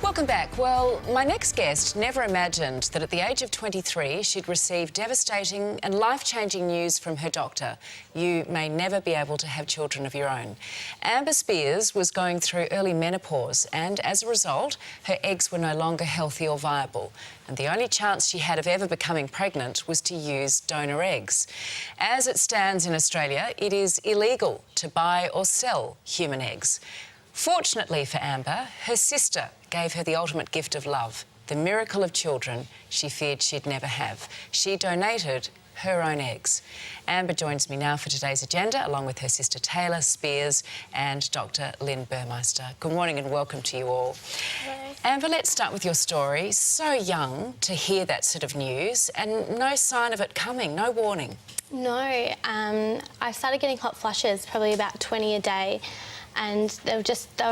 Welcome back. Well, my next guest never imagined that at the age of 23 she'd receive devastating and life-changing news from her doctor. You may never be able to have children of your own. Amber Spears was going through early menopause and, as a result, her eggs were no longer healthy or viable. And the only chance she had of ever becoming pregnant was to use donor eggs. As it stands in Australia, it is illegal to buy or sell human eggs. Fortunately for Amber, her sister gave her the ultimate gift of love, the miracle of children she feared she'd never have. She donated her own eggs. Amber joins me now for today's agenda, along with her sister Taylor Spears and Dr. Lynn Burmeister. Good morning and welcome to you all. Hello. Amber, let's start with your story. So young to hear that sort of news and no sign of it coming, no warning. No, I started getting hot flushes, probably about 20 a day, and they were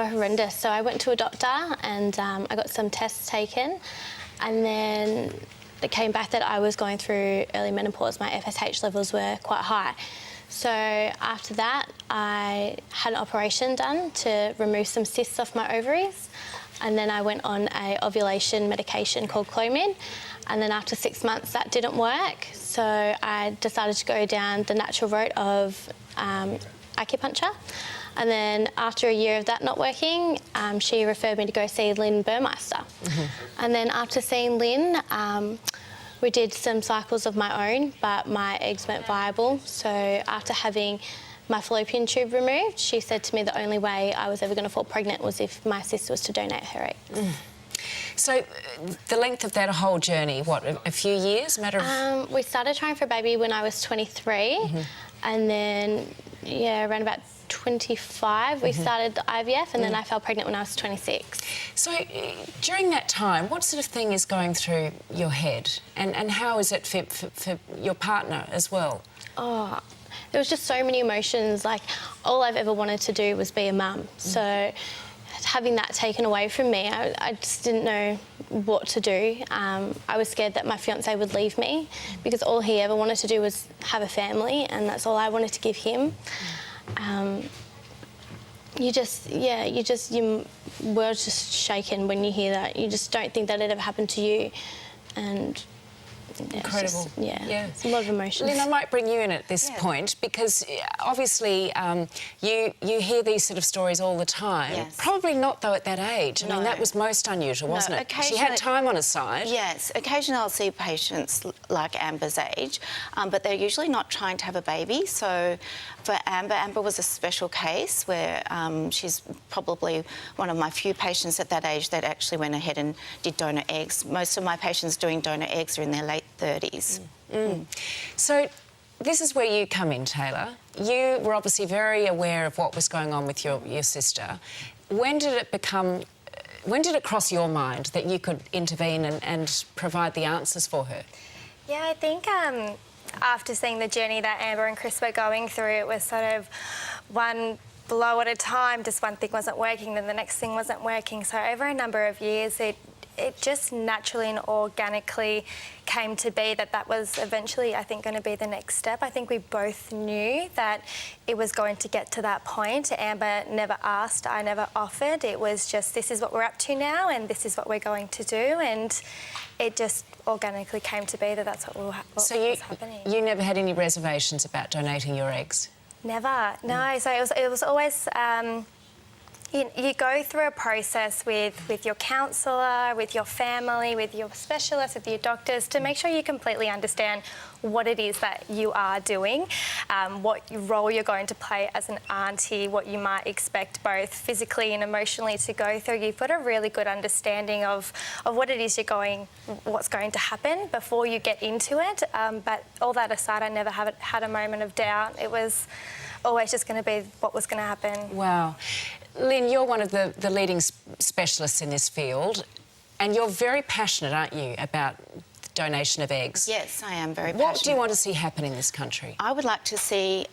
horrendous. So I went to a doctor and I got some tests taken, and then it came back that I was going through early menopause. My FSH levels were quite high. So after that, I had an operation done to remove some cysts off my ovaries, and then I went on a ovulation medication called Clomid. And then after 6 months, that didn't work. So I decided to go down the natural route of acupuncture. And then after a year of that not working, she referred me to go see Lynn Burmeister. And then after seeing Lynn, we did some cycles of my own, but my eggs weren't viable. So after having my fallopian tube removed, she said to me the only way I was ever going to fall pregnant was if my sister was to donate her eggs. So the length of that whole journey, what, a few years, matter of... We started trying for a baby when I was 23, and then, yeah, around about 25, we started the IVF, and then I fell pregnant when I was 26. So during that time, what sort of thing is going through your head, and how is it for your partner as well? Oh, there was just so many emotions. Like, all I've ever wanted to do was be a mum. So having that taken away from me, I just didn't know what to do. I was scared that my fiancé would leave me because all he ever wanted to do was have a family, and that's all I wanted to give him. Your world's just shaken when you hear that. You just don't think that it ever happened to you, and yeah, incredible. It's a lot of emotions. Lynn, I might bring you in at this point because obviously you hear these sort of stories all the time. Yes. Probably not, though, at that age. I No. mean, that was most unusual, wasn't it? She had Occasionally- time on her side. Yes, occasionally I'll see patients like Amber's age, but they're usually not trying to have a baby. So for Amber was a special case where she's probably one of my few patients at that age that actually went ahead and did donor eggs. Most of my patients doing donor eggs are in their late 30s. So this is where you come in, Taylor. You were obviously very aware of what was going on with your sister. When did it cross your mind that you could intervene and provide the answers for her? Yeah, I think after seeing the journey that Amber and Chris were going through, it was sort of one blow at a time. Just one thing wasn't working, then the next thing wasn't working. So over a number of years, it just naturally and organically came to be that was eventually, I think, going to be the next step. I think we both knew that it was going to get to that point. Amber never asked, I never offered. It was just, this is what we're up to now and this is what we're going to do. And it just organically came to be that's what was happening. You never had any reservations about donating your eggs? Never, no. So it was always... You go through a process with your counsellor, with your family, with your specialist, with your doctors to make sure you completely understand what it is that you are doing, what role you're going to play as an auntie, what you might expect both physically and emotionally to go through. You've got a really good understanding of what it is what's going to happen before you get into it. But all that aside, I never had a moment of doubt. It was always just going to be what was going to happen. Wow. Lynn, you're one of the leading specialists in this field, and you're very passionate, aren't you, about the donation of eggs? Yes, I am very passionate. What do you want to see happen in this country? I would like to see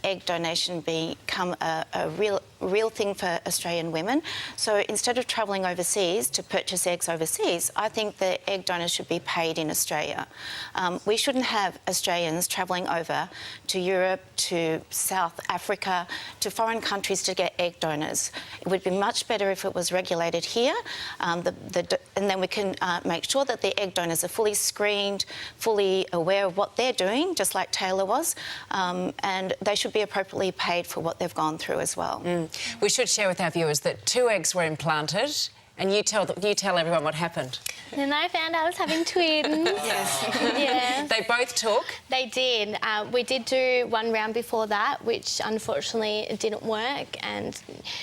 egg donation become a real real thing for Australian women. So instead of travelling overseas to purchase eggs overseas, I think the egg donors should be paid in Australia. We shouldn't have Australians travelling over to Europe, to South Africa, to foreign countries to get egg donors. It would be much better if it was regulated here, and then we can make sure that the egg donors are fully screened, fully aware of what they're doing, just like Taylor was, and they should be appropriately paid for what they've gone through as well. We should share with our viewers that 2 eggs were implanted, and you tell everyone what happened. And I found I was having twins. Yeah. They both took. They did. We did do 1 round before that, which unfortunately it didn't work. And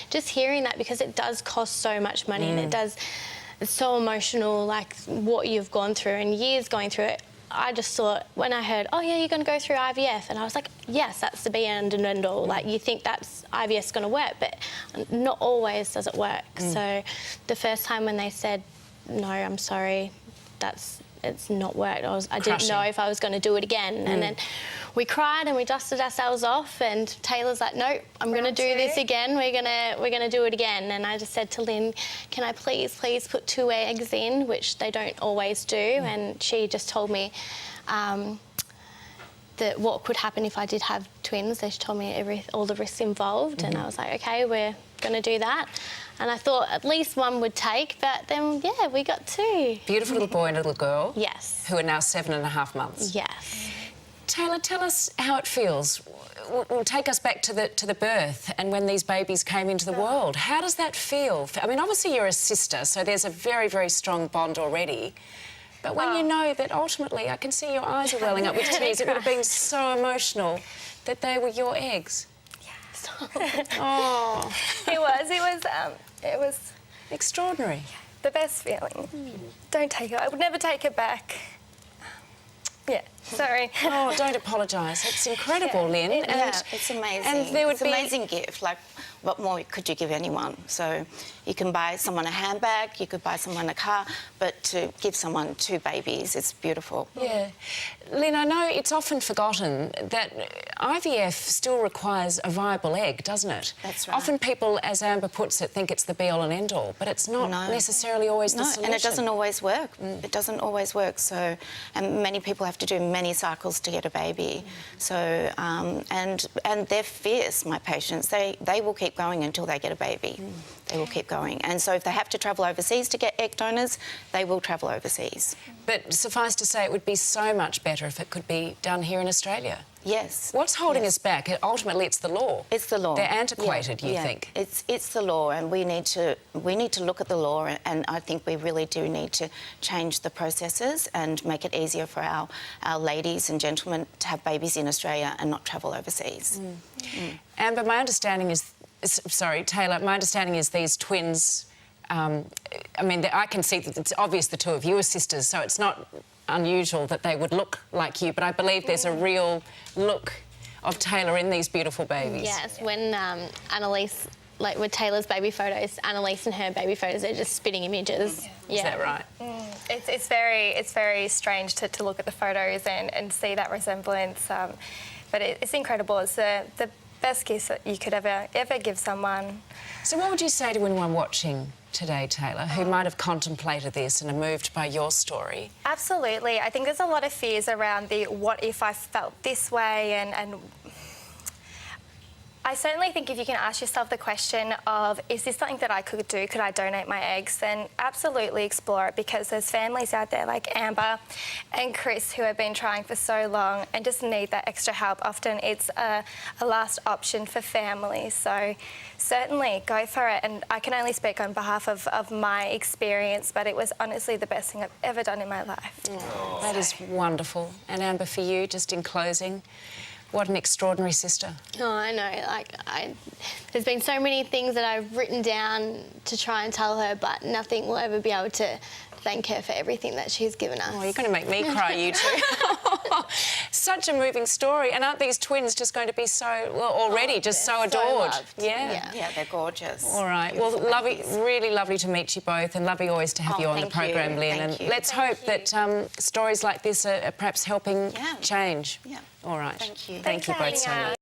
just hearing that, because it does cost so much money and it's so emotional, like what you've gone through and years going through it. I just thought, when I heard, oh yeah, you're going to go through IVF, and I was like, yes, that's the be and end all. Like, you think that's IVF's going to work, but not always does it work. So the first time when they said, no, I'm sorry, it's not worked, I didn't know if I was going to do it again. And then we cried and we dusted ourselves off, and Taylor's like, no, I'm going to do this again. We're gonna do it again. And I just said to Lynn, can I please put 2 eggs in, which they don't always do. And she just told me that what could happen if I did have twins. They told me all the risks involved, and I was like, okay, we're going to do that. And I thought at least 1 would take, but then, yeah, we got 2. Beautiful little boy and a little girl. Yes. Who are now 7.5 months. Yes. Taylor, tell us how it feels. Well, take us back to the birth and when these babies came into the world. How does that feel? I mean, obviously you're a sister, so there's a very, very strong bond already. But when you know that ultimately, I can see your eyes are welling up with tears, it would have been so emotional that they were your eggs. Yes. Oh. It was Extraordinary. the best feeling. Don't take it. I would never take it back. Yeah, sorry. Oh, don't apologise. It's incredible, Lynn. It's amazing. And there would it's be an amazing gift. Like, what more could you give anyone? So you can buy someone a handbag, you could buy someone a car, but to give someone 2 babies, it's beautiful. Yeah. Lynn, I know it's often forgotten that IVF still requires a viable egg, doesn't it? That's right. Often people, as Amber puts it, think it's the be-all and end-all, but it's not necessarily always the solution. And it doesn't always work. It doesn't always work. So, and many people have to do many cycles to get a baby. So, and they're fierce, my patients. They will keep going until they get a baby. They will keep going. And so if they have to travel overseas to get egg donors, they will travel overseas. But suffice to say, it would be so much better if it could be done here in Australia. Yes. What's holding us back? Ultimately, it's the law. It's the law. They're antiquated, you think? It's the law, and we need to look at the law, and I think we really do need to change the processes and make it easier for our ladies and gentlemen to have babies in Australia and not travel overseas. Amber, my understanding is... Sorry, Taylor, my understanding is these twins... I mean, I can see that it's obvious the 2 of you are sisters, so it's not unusual that they would look like you, but I believe there's a real look of Taylor in these beautiful babies. Yes, when Annalise, like with Taylor's baby photos, Annalise and her baby photos, they're just spitting images. Is that right? It's very strange to look at the photos and see that resemblance, but it's incredible. It's the best gift that you could ever give someone. So what would you say to anyone watching today, Taylor, who might have contemplated this and are moved by your story? Absolutely. I think there's a lot of fears around the what if I felt this way, and I certainly think if you can ask yourself the question of, is this something that I could do? Could I donate my eggs? Then absolutely explore it, because there's families out there like Amber and Chris who have been trying for so long and just need that extra help. Often it's a last option for families. So certainly go for it. And I can only speak on behalf of my experience, but it was honestly the best thing I've ever done in my life. Oh, that is wonderful. And Amber, for you, just in closing, what an extraordinary sister. Oh, I know. There's been so many things that I've written down to try and tell her, but nothing will ever be able to thank her for everything that she's given us. Oh, you're going to make me cry, you two. Such a moving story. And aren't these twins just going to be so, well, already just so adored? Yeah, they're gorgeous. All right. Well, lovely, really lovely to meet you both, and lovely always to have you on the program, Lynn. And let's hope that stories like this are perhaps helping change. Yeah. All right. Thank you. Thank you both so much.